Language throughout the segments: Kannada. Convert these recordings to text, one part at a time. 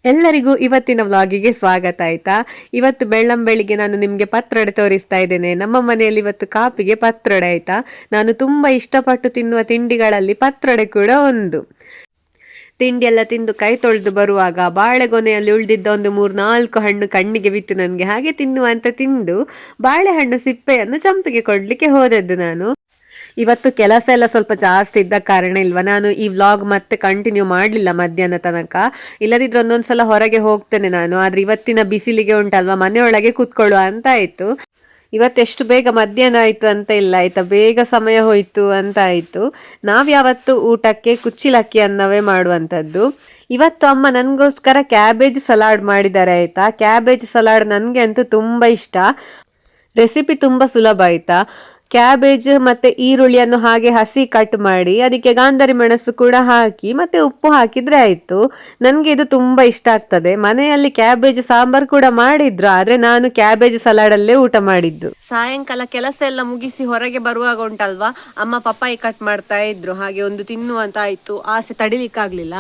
ಎಲ್ಲರಿಗೂ ಇವತ್ತಿನ ವ್ಲಾಗಿಗೆ ಸ್ವಾಗತ ಆಯ್ತಾ. ಇವತ್ತು ಬೆಳ್ಳಂಬೆಳಿಗ್ಗೆ ನಾನು ನಿಮಗೆ ಪತ್ರೊಡೆ ತೋರಿಸ್ತಾ ಇದ್ದೇನೆ. ನಮ್ಮ ಮನೆಯಲ್ಲಿ ಇವತ್ತು ಕಾಪಿಗೆ ಪತ್ರೊಡೆ ಆಯ್ತಾ. ನಾನು ತುಂಬಾ ಇಷ್ಟಪಟ್ಟು ತಿನ್ನುವ ತಿಂಡಿಗಳಲ್ಲಿ ಪತ್ರೊಡೆ ಕೂಡ ಒಂದು. ತಿಂಡಿ ಎಲ್ಲ ತಿಂದು ಕೈ ತೊಳೆದು ಬರುವಾಗ ಬಾಳೆಗೊನೆಯಲ್ಲಿ ಉಳಿದಿದ್ದ ಒಂದು 3-4 ಹಣ್ಣು ಕಣ್ಣಿಗೆ ಬಿತ್ತು ನನಗೆ. ಹಾಗೆ ತಿನ್ನುವಂತ ತಿಂದು ಬಾಳೆಹಣ್ಣು ಸಿಪ್ಪೆಯನ್ನು ಚಂಪಿಗೆ ಕೊಡ್ಲಿಕ್ಕೆ ಹೋದದ್ದು ನಾನು. ಇವತ್ತು ಕೆಲಸ ಎಲ್ಲ ಸ್ವಲ್ಪ ಜಾಸ್ತಿ ಇದ್ದ ಕಾರಣ ಇಲ್ವಾ ನಾನು ಈ ವ್ಲಾಗ್ ಮತ್ತೆ ಕಂಟಿನ್ಯೂ ಮಾಡಲಿಲ್ಲ ಮಧ್ಯಾಹ್ನ ತನಕ. ಇಲ್ಲದಿದ್ರೆ ಒಂದೊಂದ್ಸಲ ಹೊರಗೆ ಹೋಗ್ತೇನೆ ನಾನು. ಆದ್ರೆ ಇವತ್ತಿನ ಬಿಸಿಲಿಗೆ ಉಂಟಲ್ವಾ ಮನೆಯೊಳಗೆ ಕೂತ್ಕೊಳ್ಳುವ ಅಂತ ಆಯ್ತು. ಇವತ್ತೆಷ್ಟು ಬೇಗ ಮಧ್ಯಾಹ್ನ ಆಯ್ತು ಅಂತ ಇಲ್ಲ ಆಯ್ತಾ, ಬೇಗ ಸಮಯ ಹೋಯ್ತು ಅಂತ ಆಯ್ತು. ನಾವ್ಯಾವತ್ತು ಊಟಕ್ಕೆ ಕುಚ್ಚಿಲಕ್ಕಿ ಅನ್ನವೇ ಮಾಡುವಂಥದ್ದು. ಇವತ್ತು ಅಮ್ಮ ನನಗೋಸ್ಕರ ಕ್ಯಾಬೇಜ್ ಸಲಾಡ್ ಮಾಡಿದ್ದಾರೆ ಆಯ್ತಾ. ಕ್ಯಾಬೇಜ್ ಸಲಾಡ್ ನನಗೆ ಅಂತೂ ತುಂಬಾ ಇಷ್ಟ. ರೆಸಿಪಿ ತುಂಬಾ ಸುಲಭ ಆಯ್ತಾ. ಕ್ಯಾಬೇಜ್ ಮತ್ತೆ ಈರುಳ್ಳಿಯನ್ನು ಹಾಗೆ ಹಸಿ ಕಟ್ ಮಾಡಿ ಅದಕ್ಕೆ ಗಾಂಧಾರಿ ಮೆಣಸು ಕೂಡ ಹಾಕಿ ಮತ್ತೆ ಉಪ್ಪು ಹಾಕಿದ್ರೆ ಆಯ್ತು. ನನಗೆ ಇದು ತುಂಬಾ ಇಷ್ಟ ಆಗ್ತದೆ. ಮನೆಯಲ್ಲಿ ಕ್ಯಾಬೇಜ್ ಸಾಂಬಾರ್ ಕೂಡ ಮಾಡಿದ್ರು, ಆದ್ರೆ ನಾನು ಕ್ಯಾಬೇಜ್ ಸಲಾಡ್ ಅಲ್ಲೇ ಊಟ ಮಾಡಿದ್ದು. ಸಾಯಂಕಾಲ ಕೆಲಸ ಎಲ್ಲ ಮುಗಿಸಿ ಹೊರಗೆ ಬರುವಾಗ ಉಂಟಲ್ವಾ ಅಮ್ಮ ಪಪ್ಪಾಯಿ ಕಟ್ ಮಾಡ್ತಾ ಇದ್ರು. ಹಾಗೆ ಒಂದು ತಿನ್ನುವಂತ ಆಯ್ತು, ಆಸೆ ತಡಿಲಿಕ್ಕಾಗ್ಲಿಲ್ಲ.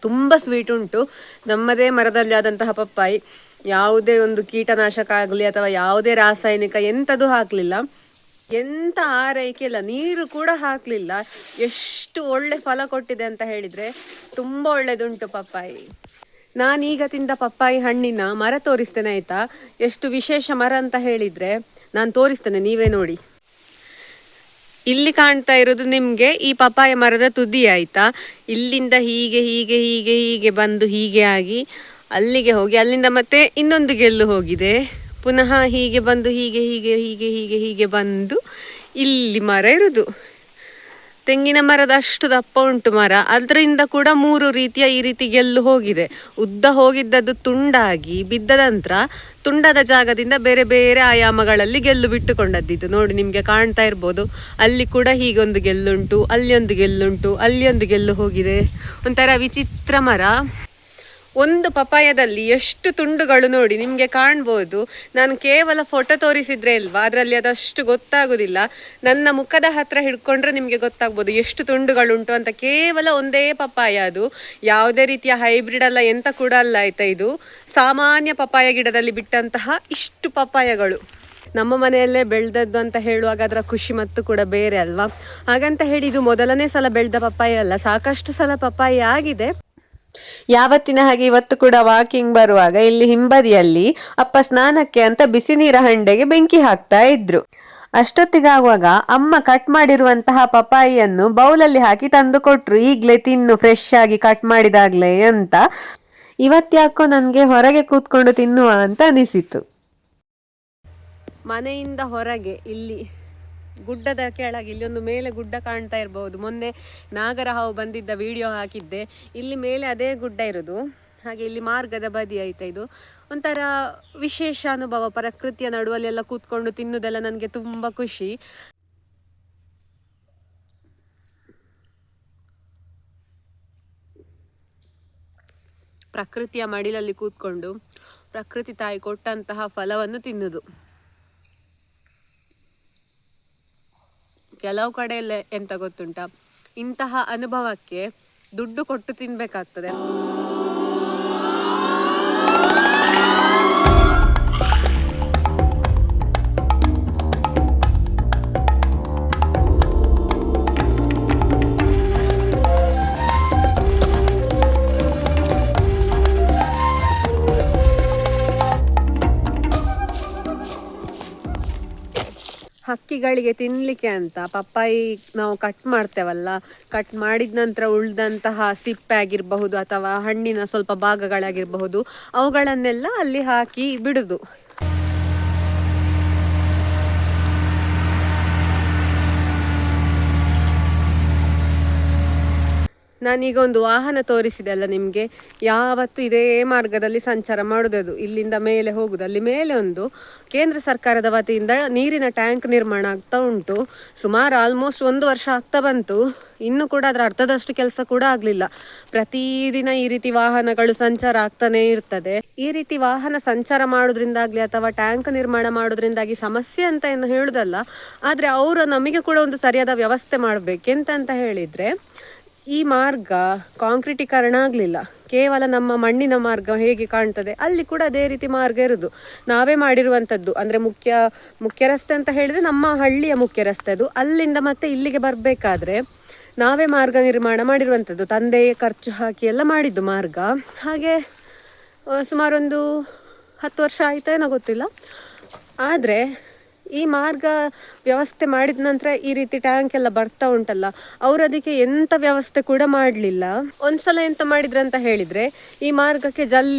ತುಂಬಾ ಸ್ವೀಟ್ ಉಂಟು. ನಮ್ಮದೇ ಮರದಲ್ಲಿ ಆದಂತಹ ಪಪ್ಪಾಯಿ, ಯಾವುದೇ ಒಂದು ಕೀಟನಾಶಕ ಆಗಲಿ ಅಥವಾ ಯಾವುದೇ ರಾಸಾಯನಿಕ ಎಂಥದ್ದು ಹಾಕಲಿಲ್ಲ, ಎಂಥ ಆರೈಕೆ ಇಲ್ಲ, ನೀರು ಕೂಡ ಹಾಕಲಿಲ್ಲ. ಎಷ್ಟು ಒಳ್ಳೆ ಫಲ ಕೊಟ್ಟಿದೆ ಅಂತ ಹೇಳಿದರೆ ತುಂಬ ಒಳ್ಳೆದುಂಟು ಪಪ್ಪಾಯಿ. ನಾನೀಗ ತಿಂದ ಪಪ್ಪಾಯಿ ಹಣ್ಣಿನ ಮರ ತೋರಿಸ್ತೇನೆ ಆಯಿತಾ. ಎಷ್ಟು ವಿಶೇಷ ಮರ ಅಂತ ಹೇಳಿದರೆ ನಾನು ತೋರಿಸ್ತೇನೆ, ನೀವೇ ನೋಡಿ. ಇಲ್ಲಿ ಕಾಣ್ತಾ ಇರೋದು ನಿಮಗೆ ಈ ಪಪ್ಪಾಯ ಮರದ ತುದಿ ಆಯಿತಾ. ಇಲ್ಲಿಂದ ಹೀಗೆ ಹೀಗೆ ಹೀಗೆ ಹೀಗೆ ಬಂದು ಹೀಗೆ ಆಗಿ ಅಲ್ಲಿಗೆ ಹೋಗಿ ಅಲ್ಲಿಂದ ಮತ್ತೆ ಇನ್ನೊಂದು ಗೆಲ್ಲು ಹೋಗಿದೆ, ಪುನಃ ಹೀಗೆ ಬಂದು ಹೀಗೆ ಹೀಗೆ ಹೀಗೆ ಹೀಗೆ ಹೀಗೆ ಬಂದು ಇಲ್ಲಿ ಮರ ಇರುವುದು. ತೆಂಗಿನ ಮರದ ಅಷ್ಟು ದಪ್ಪ ಉಂಟು ಮರ. ಅದರಿಂದ ಕೂಡ 3 ರೀತಿಯ ಈ ರೀತಿ ಗೆಲ್ಲು ಹೋಗಿದೆ. ಉದ್ದ ಹೋಗಿದ್ದದ್ದು ತುಂಡಾಗಿ ಬಿದ್ದ ನಂತರ ತುಂಡದ ಜಾಗದಿಂದ ಬೇರೆ ಬೇರೆ ಆಯಾಮಗಳಲ್ಲಿ ಗೆಲ್ಲು ಬಿಟ್ಟುಕೊಂಡದ್ದಿತ್ತು. ನೋಡಿ ನಿಮಗೆ ಕಾಣ್ತಾ ಇರ್ಬೋದು, ಅಲ್ಲಿ ಕೂಡ ಹೀಗೊಂದು ಗೆಲ್ಲುಂಟು, ಅಲ್ಲಿ ಒಂದು ಗೆಲ್ಲುಂಟು, ಅಲ್ಲಿ ಒಂದು ಗೆಲ್ಲು ಹೋಗಿದೆ. ಒಂಥರ ವಿಚಿತ್ರ ಮರ. ಒಂದು ಪಪಾಯದಲ್ಲಿ ಎಷ್ಟು ತುಂಡುಗಳು ನೋಡಿ ನಿಮಗೆ ಕಾಣ್ಬೋದು. ನಾನು ಕೇವಲ ಫೋಟೋ ತೋರಿಸಿದ್ರೆ ಇಲ್ವಾ ಅದರಲ್ಲಿ ಅದಷ್ಟು ಗೊತ್ತಾಗೋದಿಲ್ಲ. ನನ್ನ ಮುಖದ ಹತ್ರ ಹಿಡ್ಕೊಂಡ್ರೆ ನಿಮಗೆ ಗೊತ್ತಾಗ್ಬೋದು ಎಷ್ಟು ತುಂಡುಗಳುಂಟು ಅಂತ. ಕೇವಲ ಒಂದೇ ಪಪ್ಪಾಯ, ಅದು ಯಾವುದೇ ರೀತಿಯ ಹೈಬ್ರಿಡ್ ಅಲ್ಲ, ಎಂತ ಕೂಡ ಅಲ್ಲ ಆಯ್ತಾ. ಇದು ಸಾಮಾನ್ಯ ಪಪ್ಪಾಯ ಗಿಡದಲ್ಲಿ ಬಿಟ್ಟಂತಹ ಇಷ್ಟು ಪಪ್ಪಾಯಗಳು. ನಮ್ಮ ಮನೆಯಲ್ಲೇ ಬೆಳೆದದ್ದು ಅಂತ ಹೇಳುವಾಗ ಅದರ ಖುಷಿ ಮತ್ತು ಕೂಡ ಬೇರೆ ಅಲ್ವಾ. ಹಾಗಂತ ಹೇಳಿ ಇದು ಮೊದಲನೇ ಸಲ ಬೆಳೆದ ಪಪ್ಪಾಯ ಅಲ್ಲ, ಸಾಕಷ್ಟು ಸಲ ಪಪ್ಪಾಯ ಆಗಿದೆ. ಯಾವತ್ತಿನ ಹಾಗೆ ಇವತ್ತು ಕೂಡ ವಾಕಿಂಗ್ ಬರುವಾಗ ಇಲ್ಲಿ ಹಿಂಬದಿಯಲ್ಲಿ ಅಪ್ಪ ಸ್ನಾನಕ್ಕೆ ಅಂತ ಬಿಸಿ ನೀರ ಹಂಡೆಗೆ ಬೆಂಕಿ ಹಾಕ್ತಾ ಇದ್ರು. ಅಷ್ಟೊತ್ತಿಗಾಗುವಾಗ ಅಮ್ಮ ಕಟ್ ಮಾಡಿರುವಂತಹ ಪಪಾಯಿಯನ್ನು ಬೌಲಲ್ಲಿ ಹಾಕಿ ತಂದು ಕೊಟ್ರು. ಈಗ್ಲೇ ತಿನ್ನು, ಫ್ರೆಶ್ ಆಗಿ ಕಟ್ ಮಾಡಿದಾಗ್ಲೇ ಅಂತ. ಇವತ್ತ್ಯಾಕೋ ನನಗೆ ಹೊರಗೆ ಕೂತ್ಕೊಂಡು ತಿನ್ನುವ ಅಂತ ಅನಿಸಿತು. ಮನೆಯಿಂದ ಹೊರಗೆ ಇಲ್ಲಿ ಗುಡ್ಡದ ಕೆಳಗೆ ಇಲ್ಲಿ ಒಂದು ಮೇಲೆ ಗುಡ್ಡ ಕಾಣ್ತಾ ಇರಬಹುದು. ಮೊನ್ನೆ ನಾಗರ ಹಾವು ಬಂದಿದ್ದ ವಿಡಿಯೋ ಹಾಕಿದ್ದೆ. ಇಲ್ಲಿ ಮೇಲೆ ಅದೇ ಗುಡ್ಡ ಇರೋದು. ಹಾಗೆ ಇಲ್ಲಿ ಮಾರ್ಗದ ಬದಿ ಆಯ್ತಾ. ಇದು ಒಂಥರ ವಿಶೇಷ ಅನುಭವ. ಪ್ರಕೃತಿಯ ನಡುವಲ್ಲೆಲ್ಲ ಕೂತ್ಕೊಂಡು ತಿನ್ನುವುದೆಲ್ಲ ನನಗೆ ತುಂಬ ಖುಷಿ. ಪ್ರಕೃತಿಯ ಮಡಿಲಲ್ಲಿ ಕೂತ್ಕೊಂಡು ಪ್ರಕೃತಿ ತಾಯಿ ಕೊಟ್ಟಂತಹ ಫಲವನ್ನು ತಿನ್ನುವುದು. ಕೆಲವು ಕಡೆಯಲ್ಲೇ ಎಂತ ಗೊತ್ತುಂಟಾ, ಇಂತಹ ಅನುಭವಕ್ಕೆ ದುಡ್ಡು ಕೊಟ್ಟು ತಿನ್ಬೇಕಾಗ್ತದೆ. ಹಕ್ಕಿಗಳಿಗೆ ತಿನ್ನಲಿಕ್ಕೆ ಅಂತ ಪಪ್ಪಾಯಿ ನಾವು ಕಟ್ ಮಾಡ್ತೇವಲ್ಲ, ಕಟ್ ಮಾಡಿದ ನಂತರ ಉಳಿದಂತಹ ಸಿಪ್ಪೆ ಆಗಿರಬಹುದು ಅಥವಾ ಹಣ್ಣಿನ ಸ್ವಲ್ಪ ಭಾಗಗಳಾಗಿರಬಹುದು, ಅವುಗಳನ್ನೆಲ್ಲ ಅಲ್ಲಿ ಹಾಕಿ ಬಿಡುದು. ನಾನೀಗ ಒಂದು ವಾಹನ ತೋರಿಸಿದೆ ಅಲ್ಲ ನಿಮಗೆ, ಯಾವತ್ತು ಇದೇ ಮಾರ್ಗದಲ್ಲಿ ಸಂಚಾರ ಮಾಡೋದು. ಇಲ್ಲಿಂದ ಮೇಲೆ ಹೋಗುದು. ಅಲ್ಲಿ ಮೇಲೆ ಒಂದು ಕೇಂದ್ರ ಸರ್ಕಾರದ ವತಿಯಿಂದ ನೀರಿನ ಟ್ಯಾಂಕ್ ನಿರ್ಮಾಣ ಆಗ್ತಾ ಉಂಟು. ಸುಮಾರು ಆಲ್ಮೋಸ್ಟ್ 1 ವರ್ಷ ಆಗ್ತಾ ಬಂತು. ಇನ್ನು ಕೂಡ ಅದರ ಅರ್ಧದಷ್ಟು ಕೆಲಸ ಕೂಡ ಆಗಲಿಲ್ಲ. ಪ್ರತಿದಿನ ಈ ರೀತಿ ವಾಹನಗಳು ಸಂಚಾರ ಆಗ್ತಾನೆ ಇರ್ತದೆ. ಈ ರೀತಿ ವಾಹನ ಸಂಚಾರ ಮಾಡೋದ್ರಿಂದಾಗ್ಲಿ ಅಥವಾ ಟ್ಯಾಂಕ್ ನಿರ್ಮಾಣ ಮಾಡೋದ್ರಿಂದಾಗಿ ಸಮಸ್ಯೆ ಅಂತ ಏನು ಹೇಳುದಲ್ಲ, ಆದರೆ ಅವರು ನಮಗೆ ಕೂಡ ಒಂದು ಸರಿಯಾದ ವ್ಯವಸ್ಥೆ ಮಾಡಬೇಕು. ಎಂತ ಹೇಳಿದ್ರೆ, ಈ ಮಾರ್ಗ ಕಾಂಕ್ರೀಟೀಕರಣ ಆಗಲಿಲ್ಲ, ಕೇವಲ ನಮ್ಮ ಮಣ್ಣಿನ ಮಾರ್ಗ ಹೇಗೆ ಕಾಣ್ತದೆ ಅಲ್ಲಿ ಕೂಡ ಅದೇ ರೀತಿ ಮಾರ್ಗ ಇರೋದು. ನಾವೇ ಮಾಡಿರುವಂಥದ್ದು, ಅಂದರೆ ಮುಖ್ಯ ರಸ್ತೆ ಅಂತ ಹೇಳಿದರೆ ನಮ್ಮ ಹಳ್ಳಿಯ ಮುಖ್ಯ ರಸ್ತೆ ಅದು. ಅಲ್ಲಿಂದ ಮತ್ತೆ ಇಲ್ಲಿಗೆ ಬರಬೇಕಾದ್ರೆ ನಾವೇ ಮಾರ್ಗ ನಿರ್ಮಾಣ ಮಾಡಿರುವಂಥದ್ದು, ತಂದೆಯೇ ಖರ್ಚು ಹಾಕಿ ಎಲ್ಲ ಮಾಡಿದ್ದು ಮಾರ್ಗ. ಹಾಗೆ ಸುಮಾರೊಂದು 10 ವರ್ಷ ಆಯಿತಾ ಏನೋ ಗೊತ್ತಿಲ್ಲ. ಆದರೆ ಈ ಮಾರ್ಗ ವ್ಯವಸ್ಥೆ ಮಾಡಿದ ನಂತರ ಈ ರೀತಿ ಟ್ಯಾಂಕ್ ಎಲ್ಲ ಬರ್ತಾ ಉಂಟಲ್ಲ, ಅವರು ಅದಕ್ಕೆ ಎಂಥ ವ್ಯವಸ್ಥೆ ಕೂಡ ಮಾಡಲಿಲ್ಲ. ಒಂದ್ಸಲ ಎಂತ ಮಾಡಿದ್ರು ಅಂತ ಹೇಳಿದರೆ, ಈ ಮಾರ್ಗಕ್ಕೆ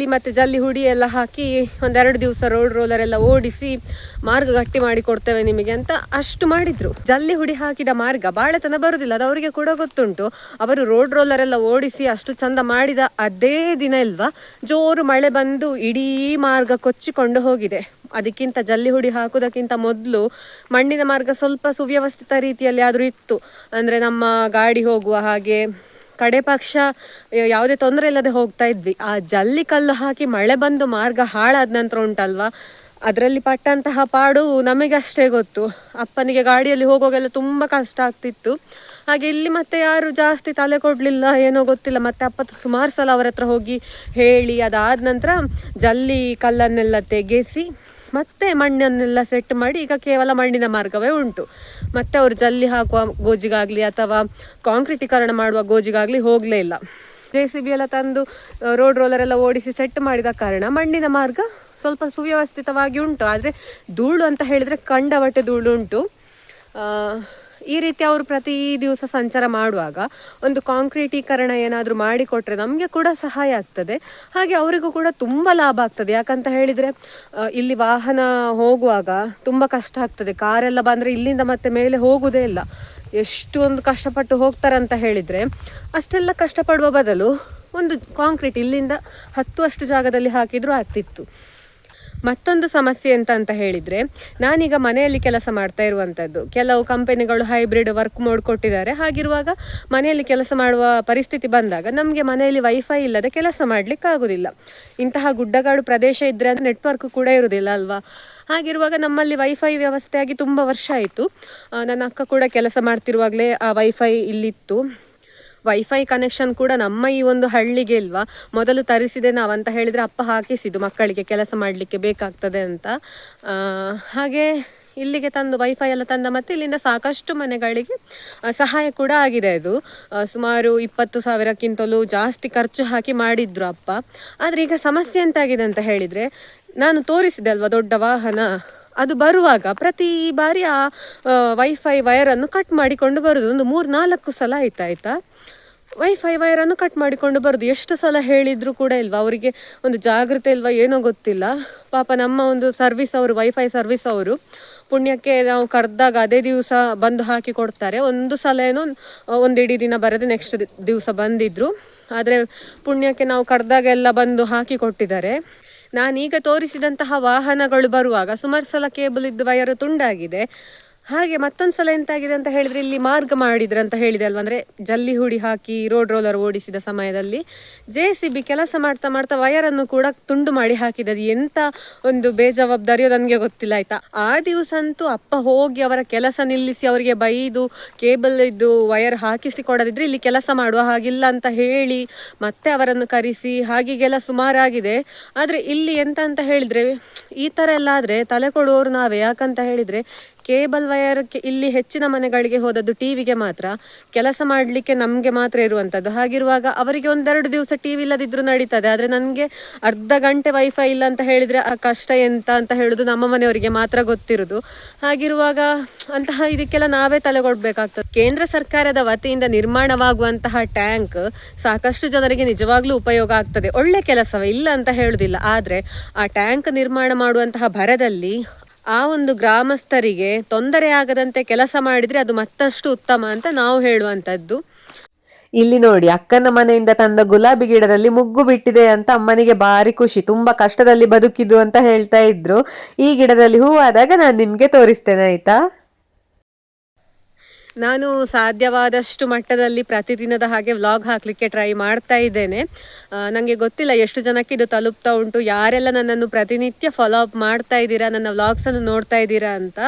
ಜಲ್ಲಿ ಹುಡಿ ಎಲ್ಲ ಹಾಕಿ 1-2 ದಿವಸ ರೋಡ್ ರೋಲರ್ ಎಲ್ಲ ಓಡಿಸಿ ಮಾರ್ಗ ಗಟ್ಟಿ ಮಾಡಿ ಕೊಡ್ತೇವೆ ನಿಮಗೆ ಅಂತ ಅಷ್ಟು ಮಾಡಿದ್ರು. ಜಲ್ಲಿ ಹುಡಿ ಹಾಕಿದ ಮಾರ್ಗ ಬಾಳೆತನ ಬರುವುದಿಲ್ಲ, ಅದು ಅವರಿಗೆ ಕೂಡ ಗೊತ್ತುಂಟು. ಅವರು ರೋಡ್ ರೋಲರ್ ಎಲ್ಲ ಓಡಿಸಿ ಅಷ್ಟು ಚಂದ ಮಾಡಿದ ಅದೇ ದಿನ ಇಲ್ವಾ ಜೋರು ಮಳೆ ಬಂದು ಇಡೀ ಮಾರ್ಗ ಕೊಚ್ಚಿಕೊಂಡು ಹೋಗಿದೆ. ಅದಕ್ಕಿಂತ ಜಲ್ಲಿ ಹುಡಿ ಹಾಕುವುದಕ್ಕಿಂತ ಮೊದಲು ಮಣ್ಣಿನ ಮಾರ್ಗ ಸ್ವಲ್ಪ ಸುವ್ಯವಸ್ಥಿತ ರೀತಿಯಲ್ಲಿ ಆದರೂ ಇತ್ತು. ಅಂದರೆ ನಮ್ಮ ಗಾಡಿ ಹೋಗುವ ಹಾಗೆ ಕಡೆ ಪಕ್ಷ ಯಾವುದೇ ತೊಂದರೆ ಇಲ್ಲದೆ ಹೋಗ್ತಾ ಇದ್ವಿ. ಆ ಜಲ್ಲಿ ಕಲ್ಲು ಹಾಕಿ ಮಳೆ ಬಂದು ಮಾರ್ಗ ಹಾಳಾದ ನಂತರ ಉಂಟಲ್ವಾ, ಅದರಲ್ಲಿ ಪಟ್ಟಂತಹ ಪಾಡು ನಮಗೆ ಅಷ್ಟೇ ಗೊತ್ತು. ಅಪ್ಪನಿಗೆ ಗಾಡಿಯಲ್ಲಿ ಹೋಗುವಾಗೆಲ್ಲ ತುಂಬ ಕಷ್ಟ ಆಗ್ತಿತ್ತು. ಹಾಗೆ ಇಲ್ಲಿ ಮತ್ತೆ ಯಾರು ಜಾಸ್ತಿ ತಲೆ ಕೊಡಲಿಲ್ಲ, ಏನೋ ಗೊತ್ತಿಲ್ಲ. ಮತ್ತೆ ಅಪ್ಪ ಸುಮಾರು ಸಲ ಅವರ ಹತ್ರ ಹೋಗಿ ಹೇಳಿ ಅದಾದ ನಂತರ ಜಲ್ಲಿ ಕಲ್ಲನ್ನೆಲ್ಲ ತೆಗೆಸಿ ಮತ್ತೆ ಮಣ್ಣನ್ನೆಲ್ಲ ಸೆಟ್ ಮಾಡಿ ಈಗ ಕೇವಲ ಮಣ್ಣಿನ ಮಾರ್ಗವೇ ಉಂಟು. ಮತ್ತೆ ಅವರು ಜಲ್ಲಿ ಹಾಕುವ ಗೋಜಿಗಾಗಲಿ ಅಥವಾ ಕಾಂಕ್ರೀಟೀಕರಣ ಮಾಡುವ ಗೋಜಿಗಾಗಲಿ ಹೋಗಲೇ ಇಲ್ಲ. JCB ಎಲ್ಲ ತಂದು ರೋಡ್ ರೋಲರ್ ಎಲ್ಲ ಓಡಿಸಿ ಸೆಟ್ ಮಾಡಿದ ಕಾರಣ ಮಣ್ಣಿನ ಮಾರ್ಗ ಸ್ವಲ್ಪ ಸುವ್ಯವಸ್ಥಿತವಾಗಿ ಉಂಟು. ಆದರೆ ಧೂಳು ಅಂತ ಹೇಳಿದರೆ ಕಂಡವಟ್ಟೆ ಧೂಳು ಉಂಟು. ಈ ರೀತಿ ಅವರು ಪ್ರತಿ ದಿವಸ ಸಂಚಾರ ಮಾಡುವಾಗ ಒಂದು ಕಾಂಕ್ರೀಟೀಕರಣ ಏನಾದರೂ ಮಾಡಿಕೊಟ್ರೆ ನಮಗೆ ಕೂಡ ಸಹಾಯ ಆಗ್ತದೆ. ಹಾಗೆ ಅವರಿಗೂ ಕೂಡ ತುಂಬ ಲಾಭ ಆಗ್ತದೆ. ಯಾಕಂತ ಹೇಳಿದರೆ ಇಲ್ಲಿ ವಾಹನ ಹೋಗುವಾಗ ತುಂಬ ಕಷ್ಟ ಆಗ್ತದೆ. ಕಾರೆಲ್ಲ ಬಂದರೆ ಇಲ್ಲಿಂದ ಮತ್ತೆ ಮೇಲೆ ಹೋಗುವುದೇ ಇಲ್ಲ. ಎಷ್ಟು ಒಂದು ಕಷ್ಟಪಟ್ಟು ಹೋಗ್ತಾರಂತ ಹೇಳಿದರೆ, ಅಷ್ಟೆಲ್ಲ ಕಷ್ಟಪಡುವ ಬದಲು ಒಂದು ಕಾಂಕ್ರೀಟ್ ಇಲ್ಲಿಂದ 10 ಅಷ್ಟು ಜಾಗದಲ್ಲಿ ಹಾಕಿದರೂ ಆಗ್ತಿತ್ತು. ಮತ್ತೊಂದು ಸಮಸ್ಯೆ ಅಂತ ಹೇಳಿದರೆ, ನಾನೀಗ ಮನೆಯಲ್ಲಿ ಕೆಲಸ ಮಾಡ್ತಾ ಇರುವಂಥದ್ದು. ಕೆಲವು ಕಂಪನಿಗಳು ಹೈಬ್ರಿಡ್ ವರ್ಕ್ ಮೋಡ್ ಕೊಟ್ಟಿದ್ದಾರೆ. ಹಾಗಿರುವಾಗ ಮನೆಯಲ್ಲಿ ಕೆಲಸ ಮಾಡುವ ಪರಿಸ್ಥಿತಿ ಬಂದಾಗ ನಮಗೆ ಮನೆಯಲ್ಲಿ ವೈಫೈ ಇಲ್ಲದೆ ಕೆಲಸ ಮಾಡಲಿಕ್ಕೆ ಆಗೋದಿಲ್ಲ. ಇಂತಹ ಗುಡ್ಡಗಾಡು ಪ್ರದೇಶ ಇದ್ದರೆ ಅದು ನೆಟ್ವರ್ಕ್ ಕೂಡ ಇರೋದಿಲ್ಲ ಅಲ್ವಾ. ಹಾಗಿರುವಾಗ ನಮ್ಮಲ್ಲಿ ವೈಫೈ ವ್ಯವಸ್ಥೆಯಾಗಿ ತುಂಬ ವರ್ಷ ಆಯಿತು. ನನ್ನ ಅಕ್ಕ ಕೂಡ ಕೆಲಸ ಮಾಡ್ತಿರುವಾಗಲೇ ಆ ವೈಫೈ ಇಲ್ಲಿತ್ತು. ವೈಫೈ ಕನೆಕ್ಷನ್ ಕೂಡ ನಮ್ಮ ಈ ಒಂದು ಹಳ್ಳಿಗೆ ಇಲ್ವಾ, ಮೊದಲು ತರಿಸಿದೆ ನಾವಂತ ಹೇಳಿದರೆ ಅಪ್ಪ ಹಾಕಿಸಿದ್ದು ಮಕ್ಕಳಿಗೆ ಕೆಲಸ ಮಾಡಲಿಕ್ಕೆ ಬೇಕಾಗ್ತದೆ ಅಂತ. ಹಾಗೆ ಇಲ್ಲಿಗೆ ತಂದು ವೈಫೈ ಎಲ್ಲ ತಂದ ಮತ್ತು ಇಲ್ಲಿಂದ ಸಾಕಷ್ಟು ಮನೆಗಳಿಗೆ ಸಹಾಯ ಕೂಡ ಆಗಿದೆ. ಅದು ಸುಮಾರು 20,000ಕ್ಕಿಂತಲೂ ಜಾಸ್ತಿ ಖರ್ಚು ಹಾಕಿ ಮಾಡಿದ್ರು ಅಪ್ಪ. ಆದರೆ ಈಗ ಸಮಸ್ಯೆ ಎಂತಾಗಿದೆ ಅಂತ ಹೇಳಿದರೆ, ನಾನು ತೋರಿಸಿದೆ ಅಲ್ವಾ ದೊಡ್ಡ ವಾಹನ, ಅದು ಬರುವಾಗ ಪ್ರತಿ ಬಾರಿ ಆ ವೈಫೈ ವೈರನ್ನು ಕಟ್ ಮಾಡಿಕೊಂಡು ಬರೋದು. ಒಂದು 3-4 ಸಲ ಆಯ್ತಾ ವೈಫೈ ವೈರನ್ನು ಕಟ್ ಮಾಡಿಕೊಂಡು ಬರೋದು. ಎಷ್ಟು ಸಲ ಹೇಳಿದರೂ ಕೂಡ ಇಲ್ವಾ, ಅವರಿಗೆ ಒಂದು ಜಾಗೃತಿ ಇಲ್ವಾ ಏನೋ ಗೊತ್ತಿಲ್ಲ. ಪಾಪ ನಮ್ಮ ಒಂದು ಸರ್ವಿಸ್ ಅವರು, ವೈಫೈ ಸರ್ವಿಸ್ ಅವರು, ಪುಣ್ಯಕ್ಕೆ ನಾವು ಕರೆದಾಗ ಅದೇ ದಿವಸ ಬಂದು ಹಾಕಿ ಕೊಡ್ತಾರೆ. ಒಂದು ಸಲ ಏನೋ ಒಂದು ಇಡೀ ದಿನ ಬರದೆ ನೆಕ್ಸ್ಟ್ ದಿವಸ ಬಂದಿದ್ರು. ಆದರೆ ಪುಣ್ಯಕ್ಕೆ ನಾವು ಕರೆದಾಗೆಲ್ಲ ಬಂದು ಹಾಕಿ ಕೊಟ್ಟಿದ್ದಾರೆ. ನಾನೀಗ ತೋರಿಸಿದಂತಹ ವಾಹನಗಳು ಬರುವಾಗ ಸುಮಾರು ಸಲ ಕೇಬಲ್ ಇದ್ದು ವೈರು ತುಂಡಾಗಿದೆ. ಹಾಗೆ ಮತ್ತೊಂದು ಸಲ ಎಂತಾಗಿದೆ ಅಂತ ಹೇಳಿದರೆ, ಇಲ್ಲಿ ಮಾರ್ಗ ಮಾಡಿದ್ರು ಅಂತ ಹೇಳಿದೆ ಅಲ್ವ, ಅಂದರೆ ಜಲ್ಲಿ ಹುಡಿ ಹಾಕಿ ರೋಡ್ ರೋಲರ್ ಓಡಿಸಿದ ಸಮಯದಲ್ಲಿ JCB ಕೆಲಸ ಮಾಡ್ತಾ ಮಾಡ್ತಾ ವಯರನ್ನು ಕೂಡ ತುಂಡು ಮಾಡಿ ಹಾಕಿದೆ. ಎಂಥ ಒಂದು ಬೇಜವಾಬ್ದಾರಿಯೋ ನನಗೆ ಗೊತ್ತಿಲ್ಲ ಆಯಿತಾ. ಆ ದಿವಸ ಅಂತೂ ಅಪ್ಪ ಹೋಗಿ ಅವರ ಕೆಲಸ ನಿಲ್ಲಿಸಿ ಅವರಿಗೆ ಬೈದು ಕೇಬಲ್ ಇದ್ದು ವಯರ್ ಹಾಕಿಸಿ ಕೊಡದಿದ್ರೆ ಇಲ್ಲಿ ಕೆಲಸ ಮಾಡುವ ಹಾಗಿಲ್ಲ ಅಂತ ಹೇಳಿ ಮತ್ತೆ ಅವರನ್ನು ಕರೆಸಿ ಹಾಗೆಲ್ಲ ಸುಮಾರಾಗಿದೆ. ಆದರೆ ಇಲ್ಲಿ ಎಂತ ಅಂತ ಹೇಳಿದರೆ, ಈ ಥರ ಎಲ್ಲ ಆದರೆ ತಲೆ ಕೊಡುವವರು ನಾವೇ. ಯಾಕಂತ ಹೇಳಿದರೆ ಕೇಬಲ್ ವಯರ್ಗೆ ಇಲ್ಲಿ ಹೆಚ್ಚಿನ ಮನೆಗಳಿಗೆ ಹೋದದ್ದು ಟಿವಿಗೆ ಮಾತ್ರ, ಕೆಲಸ ಮಾಡಲಿಕ್ಕೆ ನಮಗೆ ಮಾತ್ರ ಇರುವಂಥದ್ದು. ಹಾಗಿರುವಾಗ ಅವರಿಗೆ 1-2 ದಿವಸ ಟಿವಿ ಇಲ್ಲದಿದ್ದರೂ ನಡೀತದೆ. ಆದರೆ ನನಗೆ ಅರ್ಧ ಗಂಟೆ ವೈಫೈ ಇಲ್ಲ ಅಂತ ಹೇಳಿದರೆ ಆ ಕಷ್ಟ ಎಂತ ಅಂತ ಹೇಳೋದು ನಮ್ಮ ಮನೆಯವರಿಗೆ ಮಾತ್ರ ಗೊತ್ತಿರೋದು. ಹಾಗಿರುವಾಗ ಅಂತಹ ಇದಕ್ಕೆಲ್ಲ ನಾವೇ ತಲೆ ಕೊಡಬೇಕಾಗ್ತದೆ. ಕೇಂದ್ರ ಸರ್ಕಾರದ ವತಿಯಿಂದ ನಿರ್ಮಾಣವಾಗುವಂತಹ ಟ್ಯಾಂಕ್ ಸಾಕಷ್ಟು ಜನರಿಗೆ ನಿಜವಾಗ್ಲೂ ಉಪಯೋಗ ಆಗ್ತದೆ, ಒಳ್ಳೆ ಕೆಲಸವೇ, ಇಲ್ಲ ಅಂತ ಹೇಳುವುದಿಲ್ಲ. ಆದರೆ ಆ ಟ್ಯಾಂಕ್ ನಿರ್ಮಾಣ ಮಾಡುವಂತಹ ಭರದಲ್ಲಿ ಆ ಒಂದು ಗ್ರಾಮಸ್ಥರಿಗೆ ತೊಂದರೆ ಆಗದಂತೆ ಕೆಲಸ ಮಾಡಿದರೆ ಅದು ಮತ್ತಷ್ಟು ಉತ್ತಮ ಅಂತ ನಾವು ಹೇಳುವಂಥದ್ದು. ಇಲ್ಲಿ ನೋಡಿ, ಅಕ್ಕನ ಮನೆಯಿಂದ ತಂದ ಗುಲಾಬಿ ಗಿಡದಲ್ಲಿ ಮುಗ್ಗು ಬಿಟ್ಟಿದೆ ಅಂತ ಅಮ್ಮನಿಗೆ ಭಾರಿ ಖುಷಿ. ತುಂಬಾ ಕಷ್ಟದಲ್ಲಿ ಬದುಕಿದ್ದು ಅಂತ ಹೇಳ್ತಾ ಇದ್ರು. ಈ ಗಿಡದಲ್ಲಿ ಹೂವಾದಾಗ ನಾನು ನಿಮ್ಗೆ ತೋರಿಸ್ತೇನೆ ಆಯ್ತಾ. ನಾನು ಸಾಧ್ಯವಾದಷ್ಟು ಮಟ್ಟದಲ್ಲಿ ಪ್ರತಿದಿನದ ಹಾಗೆ ವ್ಲಾಗ್ ಹಾಕಲಿಕ್ಕೆ ಟ್ರೈ ಮಾಡ್ತಾ ಇದ್ದೇನೆ. ನನಗೆ ಗೊತ್ತಿಲ್ಲ ಎಷ್ಟು ಜನಕ್ಕೆ ಇದು ತಲುಪ್ತಾ ಉಂಟು, ಯಾರೆಲ್ಲ ನನ್ನನ್ನು ಪ್ರತಿನಿತ್ಯ ಫಾಲೋ ಅಪ್ ಮಾಡ್ತಾ ಇದ್ದೀರಾ, ನನ್ನ ವ್ಲಾಗ್ಸನ್ನು ನೋಡ್ತಾ ಇದ್ದೀರಾ ಅಂತ.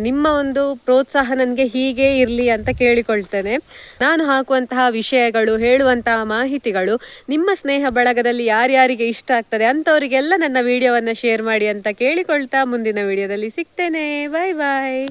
ನಿಮ್ಮ ಒಂದು ಪ್ರೋತ್ಸಾಹ ನನಗೆ ಹೀಗೆ ಇರಲಿ ಅಂತ ಕೇಳಿಕೊಳ್ತೇನೆ. ನಾನು ಹಾಕುವಂತಹ ವಿಷಯಗಳು, ಹೇಳುವಂತಹ ಮಾಹಿತಿಗಳು ನಿಮ್ಮ ಸ್ನೇಹ ಬಳಗದಲ್ಲಿ ಯಾರ್ಯಾರಿಗೆ ಇಷ್ಟ ಆಗ್ತದೆ ಅಂಥವರಿಗೆಲ್ಲ ನನ್ನ ವಿಡಿಯೋವನ್ನು ಶೇರ್ ಮಾಡಿ ಅಂತ ಕೇಳಿಕೊಳ್ತಾ ಮುಂದಿನ ವಿಡಿಯೋದಲ್ಲಿ ಸಿಗ್ತೇನೆ. ಬಾಯ್ ಬಾಯ್.